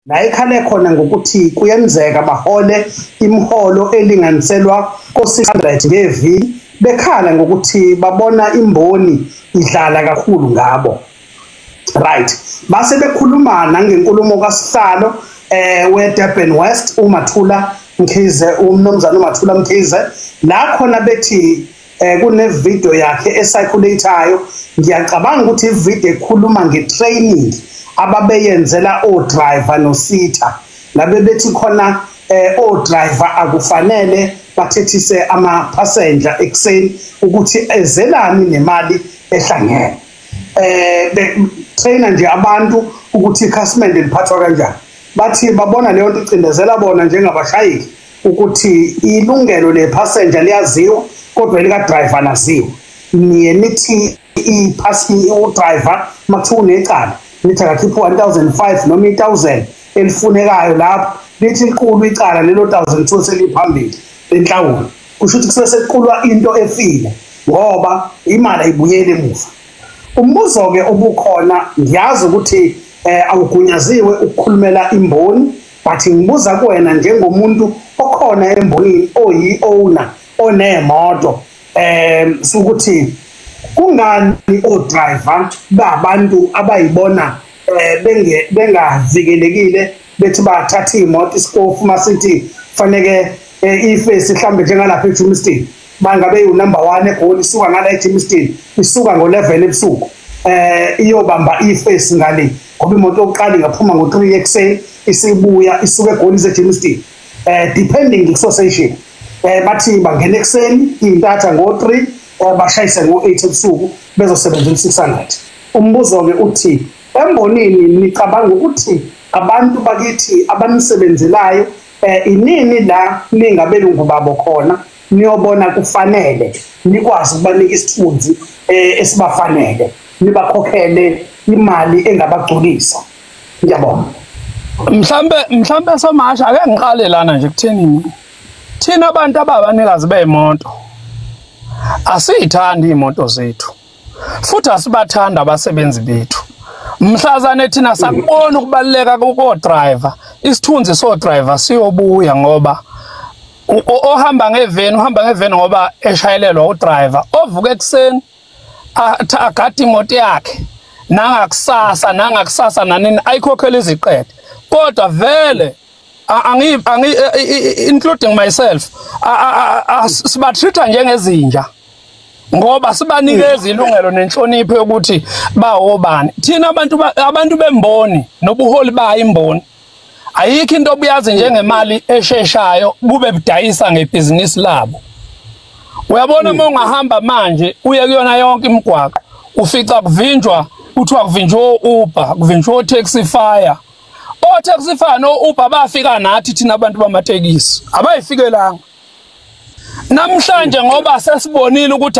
la ekhale khona ngokuthi kuyenzeka bahole imiholo elinganiselwa ko-600 ngeviki, bekhala ngokuthi babona imboni idlala kakhulu ngabo. Right, base bekhuluma nangenkulumo kaSihlalo weDurban West uMathula Mkhize, umnumzana uMathula Mkhize, la khona bethi kune video yakhe esirculateayo. Ngiyacabanga ukuthi ivideo ekhuluma ngetraining ababeyenzela o-driver no-sita, labe bethi khona o-driver akufanele bathethise ama-passenger ekuseni ukuthi ezelani nemali ehlangene. Trainer nje abantu ukuthi ikhasimende liphathwa kanjani. Bathi babona leyo nto icindezela bona njengabashayeli ukuthi ilungelo le-passenger liyaziwa kodwa lika-driver laziwa. Niye nithi u-driver makuthiwa unecala nithi akakhiphe 1,500 noma 1,000 elifunekayo lapho, lithi liqulwe icala lelo 1,200 seliphambili lenhlawulo. Kusho ukuthi kusuke sekuqulwa into efile ngoba imali ayibuyele emuva. Umbuzo-ke obukhona, ngiyazi ukuthi awugunyaziwe ukukhulumela imboni, but ngibuza kuwena njengomuntu okhona embonini oyi-owner onemoto, sukuthi kungani o-driver babantu abayibona bengavikelekile bethi bathatha imoto isikofu masithi faneke ifesi mhlambe njengalapha eJimston bangabe u-number 1 eGoli, isuka ngala eJimston isuka ngo-11 ebusuku iyobamba ifesi ngale ngoba imoto yokuqala ingaphuma ngo-3 ekuseni isibuya isuka eGoli eJimston depending ku-association. Bathi bangena ekuseni intatha ngo-3 bashayise ngo-8 ebusuku bezosebenza 600. Umbuzo-ke uthi embonini nicabanga ukuthi abantu bakithi abanisebenzelayo inini la ningabelungu babo khona niyobona kufanele nikwazi ukubanika isithunzi esibafanele, nibakhokhele imali engabagculisa? Ngiyabonga. Mhlambe Somasha ake ngiqale lana nje kutheni thina abantu ababanikazi beemoto asiyithandi imoto zethu futhi asibathanda abasebenzi bethu. Mhlazane thina sakubona ukubaleka ko-driver, isithunzi so-driver siyobuya ngoba ohamba ngeveni ngoba eshayelelwa udriver ovuka ekuseni agade imoto yakhe nangakusasa nanini ayikhokhela iziqede, kodwa vele including myself sibatreata njengezinja ngoba sibanikeza ilungelo nenhlonipho yokuthi bawobani. Thina abantu bemboni nobuholi bayimboni ayikho into obuyazi njengemali esheshayo bube budayisa ngebhizinisi labo. Uyabona uma ungahamba manje uye kuyona yonke imigwaqo ufica kuvinjwa, kuthiwa kuvinjwa o-Uber, kuvinjwa o-Taxify. O-Taxify no-Uber bafika nathi thina abantu bamatekisi abayifikelanga. Namhlanje ngoba sesibonile ukuthi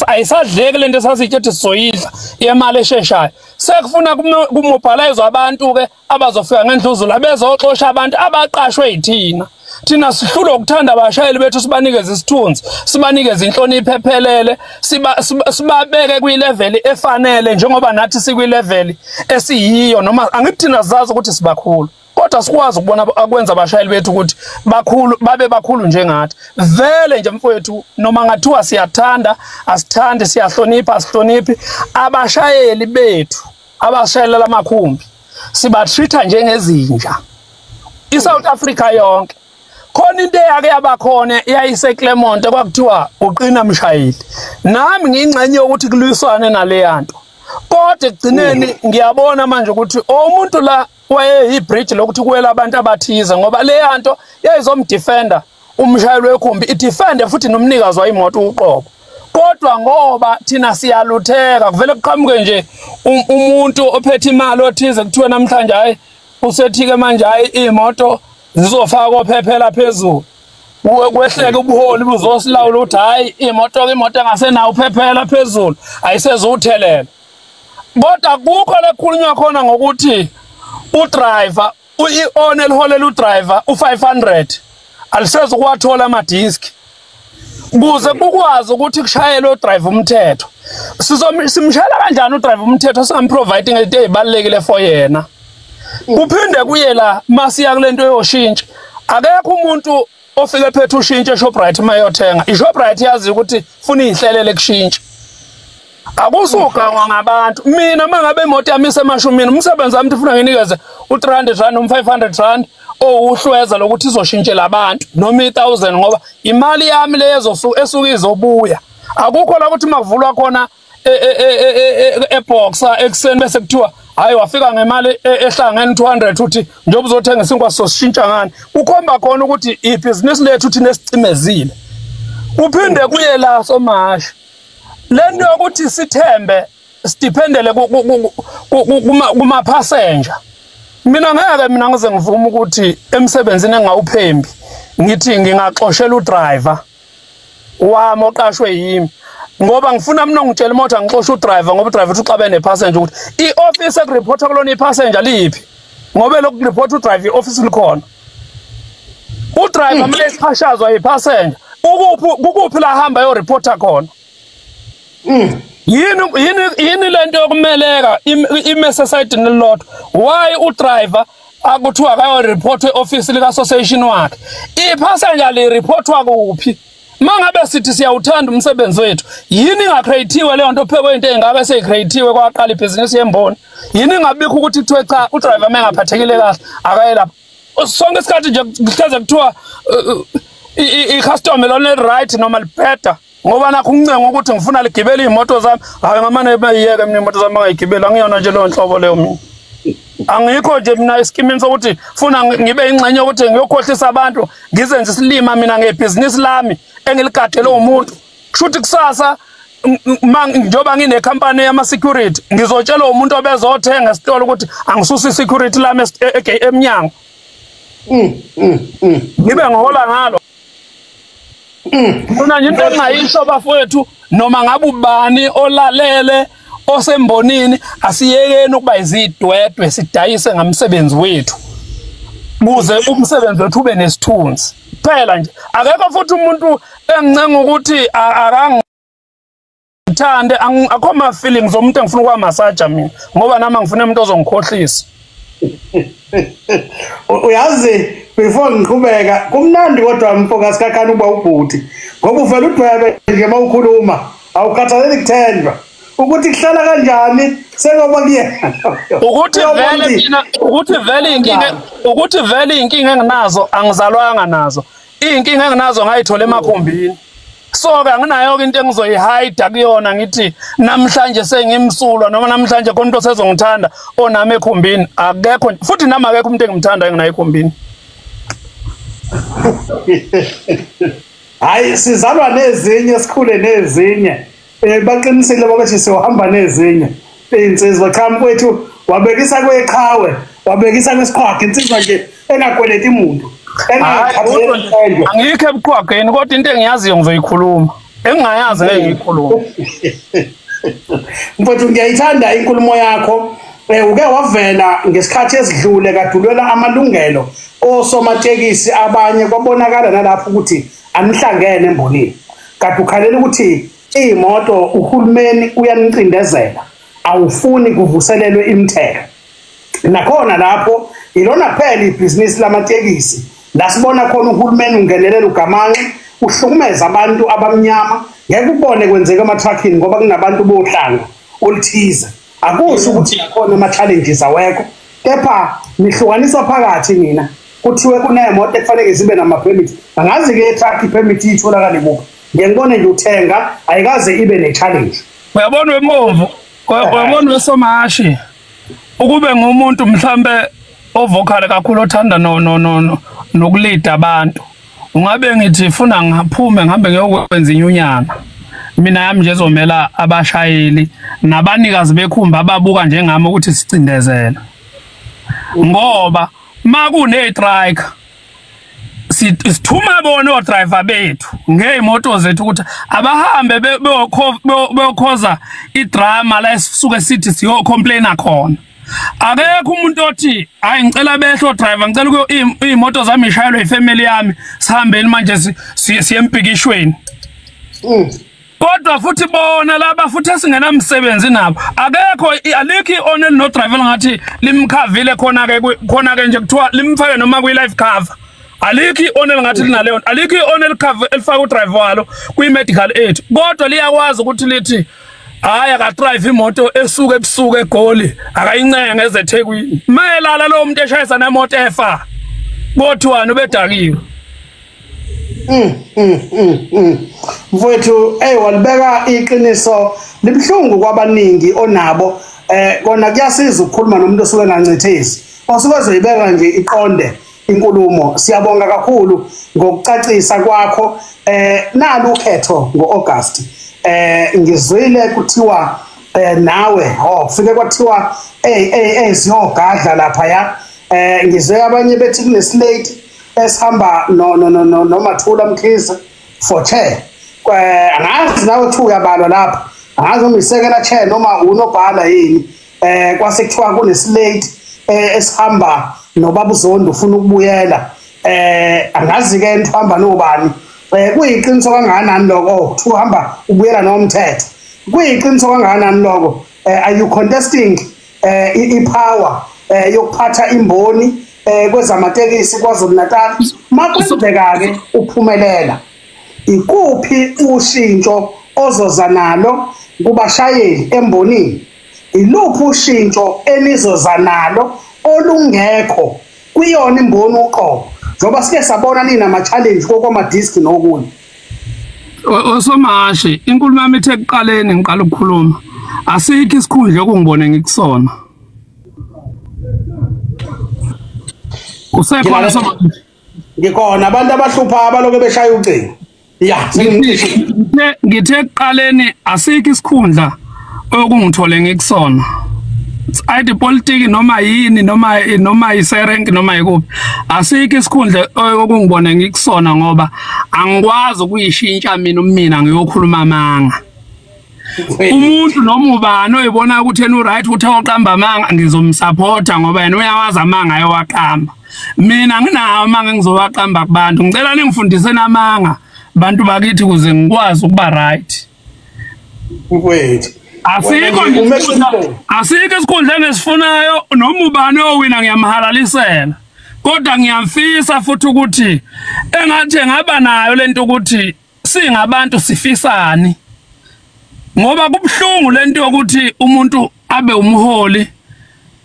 ayisadleki lento esasitshethi sizoyidla yemali esheshayo, sekufuna kumobilizwe abantu-ke abazofika ngendluzula bezoxosha abantu abaqashwe yithina. Thina sihlulwa ukuthanda abashayeli bethu, sibanikeze isithunzi, sibanikeze inhlonipho ephelele, sibabeke kwi-level efanele njengoba nathi sikwi-level esiyiyo, noma angithi thina sizazi ukuthi sibakhulu kodwa sikwazi ukubona akwenza abashayeli bethu ukuthi babe bakhulu njengathi. Vele nje mfowethu noma ngathiwa siyathanda asithandi, siyahlonipha asihloniphi, abashayeli bethu abashayelela amakhumbi sibatreata njengezinja iSouth Africa yonke. Khona into eyake yabakhona yayiseClermont kwakuthiwa uqina mshayeli, nami ngingxenye ukuthi kulwiswane naleyanto, kodwa ekugcineni ngiyabona manje ukuthi umuntu la wayeyibridge lokuthi kuwela abantu abathize ngoba leyanto yayizomdefender umshayeli wekhumbi, idefende futhi nomnikazi wayimoto uqobo. Kodwa ngoba thina siyalutheka kuvele kuqhamuke nje umuntu ophethe imali othize kuthiwe namhlanje hayi usethike manje hayi imoto zizofaka ophephela phezulu, kwehleke ubuholi buzosilawula ukuthi hayi imoto engasenayo uphephela phezulu ayisezuthelela. Kodwa kukho lekhulunywa khona ngokuthi udriver i-one eliholela udriver u500 aliseze kwathola amadiski kuze kukwazi ukuthi kushayele udriver umthetho. Simshayela kanjani udriver umthetho singamproviding into ezibalekile for yena? kuphinde kuye la masiya kulento yoshintsha akekho umuntu ofike phethe ushintshe eShoprite mayothenga iShoprite yazi ukuthi funa ihlelele kushintsha akusuka ngabantu mina mangabe imoto yami isemashumini umsebenzi wami ufuna nginikeze u300 rand um500 rand uhlweza lokuthi izoshintshela abantu noma 1000 ngoba imali yami lezo esuka izobuya akukho la ukuthi makuvulwa khona eboxa ekseni bese kuthiwa hayi wafika ngemali ehlangene 200 uthi njengoba uzothenga isinkwa soshintsha ngani ukhomba khona ukuthi ibhizinisi lethu uthi nesicimezile uphinde kuye la somasha lento ukuthi sithembe sidependele kuma passenger mina ngeke mina ngize ngivuma ukuthi emsebenzini engawuphembi ngithi ngingaxoshela udriver wami oqashwe yimi ngoba ngifuna mina ngitshela imoto ngixosha udriver ngoba udriver uxabe nepassenger ukuthi ioffice ekureport kulona ipassenger liphi ngoba lokhu report udriver ioffice likhona udriver manje ichashazwa ipassenger ukuphi la hamba yo reporter khona yini lento yokumeleka imessage nelot why udriver akuthiwa akayo report eoffice lika association wakhe ipassenger le reportwa kuphi mangabe sithi siyawuthanda umsebenzi wethu yini ingacreatiwe leyo nto phekwe into engabe seyicreatiwe kwaqala ibhizinisi yemboni yini ingabikho ukuthi kuthiwe cha udriver mangaphathekile kahle akaye lapha sonke isikhathi nje kuhleze kuthiwa i-customer lone right noma libheda ngoba nakho uncengo ukuthi ngifuna ligibele imoto zami hayi ngamane bayiyeke mina imoto zami angayigibela ngiyona nje leyo nhlobo leyo mina angikho nje mina iskimini sokuthi funa ngibe ingxenye ukuthi ngiyokhohlisa abantu ngizenze isilima mina ngebhizinisi lami engiligadele umuntu kushuthi kusasa njoba ngine company yama security ngizotshela umuntu obezothenga esitolo ukuthi angisusa security lami emnyango ngibe ngohola ngalo Mina nje into engayisho bafowethu noma ngabe ubani olalele osembonini asiyekeni ukuba izidwedwe sidayise ngamsebenzi wethu kuze umsebenzi wethu ube nesithunzi phela nje akekho futhi umuntu engincenga ukuthi akangithande akho ama feelings omuntu engifuna ukwa massage mina ngoba nami ngifuna umuntu ozongikhohlisa uyazi before ngiqhubeka kumnandi kodwa mfocus kakhani uba ubhuti ngoba uvela udwebe nje mawukhuluma awukhathaleli kuthendwa ukuthi kuhlala kanjani sengoba kuyena ukuthi vele inkinga enginazo angizalwanga nazo inkinga enginazo ngayithola emakhombini so ke anginayo into engizoyihide kuyona ngithi namhlanje sengimsulwa noma namhlanje khona into sezongithanda onami ekhombini akekho futhi nami akekho umuntu engimthanda enginayo ekhombini hayi sizalwa nezinye sikhule nezinye baqinisile bathi siyohamba nezinye insizwa qhamu kwethu wabekisa kweqhawe wabekisa kwesiqhwaqha insizwa nje engakweleti umuntu angikho ebuqhwaqeni kodwa into engiyaziyo ngizoyikhuluma engingayazi ngeke ngiyikhulume mfowethu ngiyayithanda inkulumo yakho uke wavela ngesikhathi esidlule kadulwela amalungelo osomatekisi abanye kwabonakala nalapho ukuthi anihlangene embonini kade ukhalela ukuthi imoto uhulumeni uyanicindezela awufuni kuvuselelwe imithelo nakhona lapho ilona phela ibhizinisi lamatekisi lasibona khona uhulumeni ungenelela ugamanxe uhlukumeza abantu abamnyama ngeke ubone kwenzeka ama-trucking ngoba kunabantu bohlanga oluthize akusho ukuthi nakhona ama-challenges awekho kepha nihlukaniswa phakathi nina kuthiwe kunemoto ekufanele zibe nama-permit angazi-ke i-truck permit itholakale kuphi ngiyangibone nje uthenga ayikaze ibe ne-challenge uyabona wemomvu uyabona wesomashi ukube ngumuntu mhlambe ovokhale kakhulu othanda nokulida abantu ungabe ngithi funa ngaphume ngihambe ngiyokwenza inyunyana mina yami nje ezomela abashayeli nabanikazi bekhumba ababuka njengami ukuthi sicindezela ngoba makune strike sithuma bona odriver bethu ngeemoto zethu ukuthi abahambe beyokhoza idrama la esisuke sithi siyo complaina khona akekho umuntu othi hayi ngicela behlo driver ngicela ukuthi imoto zami ishayelwe ifamily yami sihambeni manje siyempikishweni kodwa futhi bona laba futhi esingenamsebenzi nabo akekho alikho i-on no driver ngathi limkhavile khona ke nje kuthiwa limfake noma kwi-life cover alikho i-on ngathi linaleyo alikho i-on cover elifaka udriver walo kwi-medical aid kodwa liyakwazi ukuthi lithi hayi akadrive imoto esuke ebusuku eGoli akayincenge ezeThekwini mayelala lo muntu eshayisa nemoto efa kodwa ubedakiwe mfowethu walibeka iqiniso libhlungu kwabaningi onabo kona kuyasiza ukukhuluma nomuntu osuke engancithezi osuke ezoyibeka nje iqonde inkulumo siyabonga kakhulu ngokucacisa kwakho nalo ukhetho ngoAugust ngizwile kuthiwa nawe kufike kwathiwa siyogadla lapha ya ngizwe abanye bethi kuneslate esihamba noMathula Mkhize for chair angazi nawe thu uyabalwa lapha angazi umisekela chair noma unobhala yini kwase kuthiwa kuneslate esihamba noBaba uZondo ufuna ukubuyela angazi ke nihamba nobani kuyiqiniso kangakanani lokho uhamba ubuyela nomthetho kuyiqiniso kangakanani lokho are you contesting ipower yokuphatha imboni kwezamatekisi kwaZulu Natal makwenzeka ke uphumelela ikuphi ushintsho ozoza nalo kubashayeli embonini iluphi ushintsho enizoza nalo olungekho kuyona imboni uqobo ngoba sike sabona nina ama challenge kokoma disk nokunye osomashi inkulumo yami ethe kuqaleni ngiqala ukukhuluma asikho isikhundla okungibone ngikusona usekhona somashi ngikhona abantu abahlupha abaloke beshaya ucingo ya ngithe kuqaleni asikho isikhundla okungithole ngikusona ayide politiki noma yini noma iserenki noma yikuphi asikho isikhundla okungibone ngikusona ngoba angikwazi ukuyishintsha mina ngiyokhuluma amanga umuntu noma ubani oyibona ukuthi yena uright uthi awaqamba amanga ngizomsupporta ngoba yena uyawazi amanga ayowaqamba mina nginawo amanga ngizowaqamba kubantu ngicela ningifundise namanga bantu bakithi kuze ngikwazi ukuba right wethu asikho isikhundla engisifunayo noma ubani owina ngiyamhalalisela kodwa ngiyamfisa futhi ukuthi engathi ngaba nayo lento ukuthi singabantu sifisani ngoba kubhlungu lento yokuthi umuntu abe umholi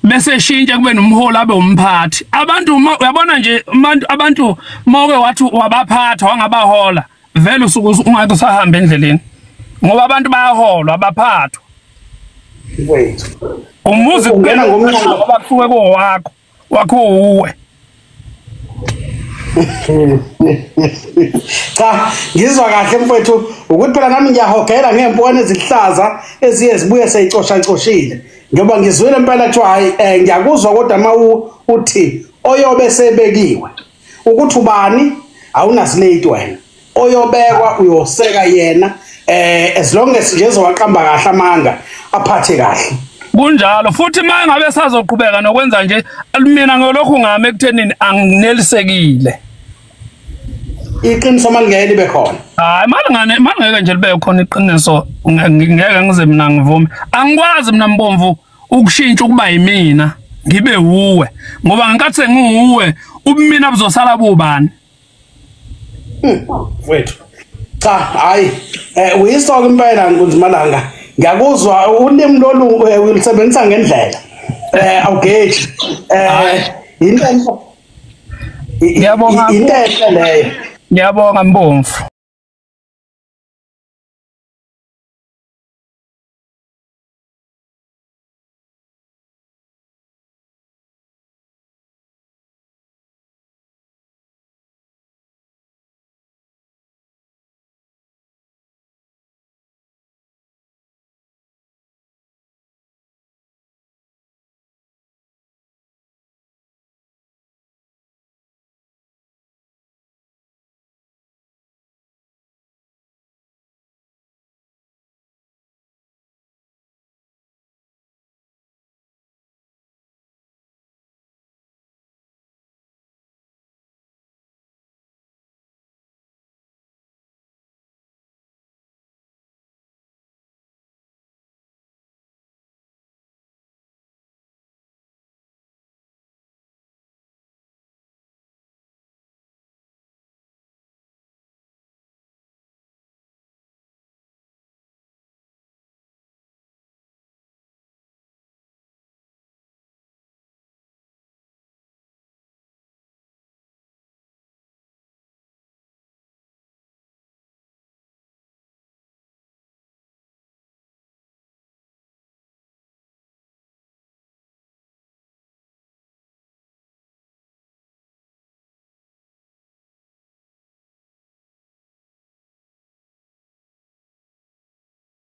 bese shintsha kube nomholi abe umphathi abantu uyabona nje abantu moke wathi wabaphatha wangabahola vele usuku ungeke usahamba endleleni ngoba abantu bayaholwa abaphathwa wethu umuzi ungena ngomnqondo ngoba kusuke wakho uwe cha ngizwa kahle mfowethu ukuthi phela nami ngiyahogela ngempone ezihlaza eziye zibuye seyicoshile ngoba ngizwile impela kuthiwa hayi ngiyakuzwa kodwa uthi oyobe sebekiwe ukuthi ubani awunaslate wena oyobekwa uyoseka yena as long as nje ezowaqamba kahle amanga aphathe kahle kunjalo futhi manje ngabe sazoqhubeka nokwenza nje mina ngolokhu ngame ekuthenini anginelisekile iqiniso malingeke libe khona hayi malingeke nje libe khona iqiniso ngeke ngize mina ngivume angikwazi mina Mbomvu ukushintsha ukuba yimina ngibe uwe ngoba ngikathi sengiuwe ubumina buzosala bubani wethu cha hayi uyisoka impela Nkunzimalanga ngiyakuzwa ulimi lolu ulisebenzisa ngendlela awugeji into ngiyabonga into leyo ngiyabonga Mbomvu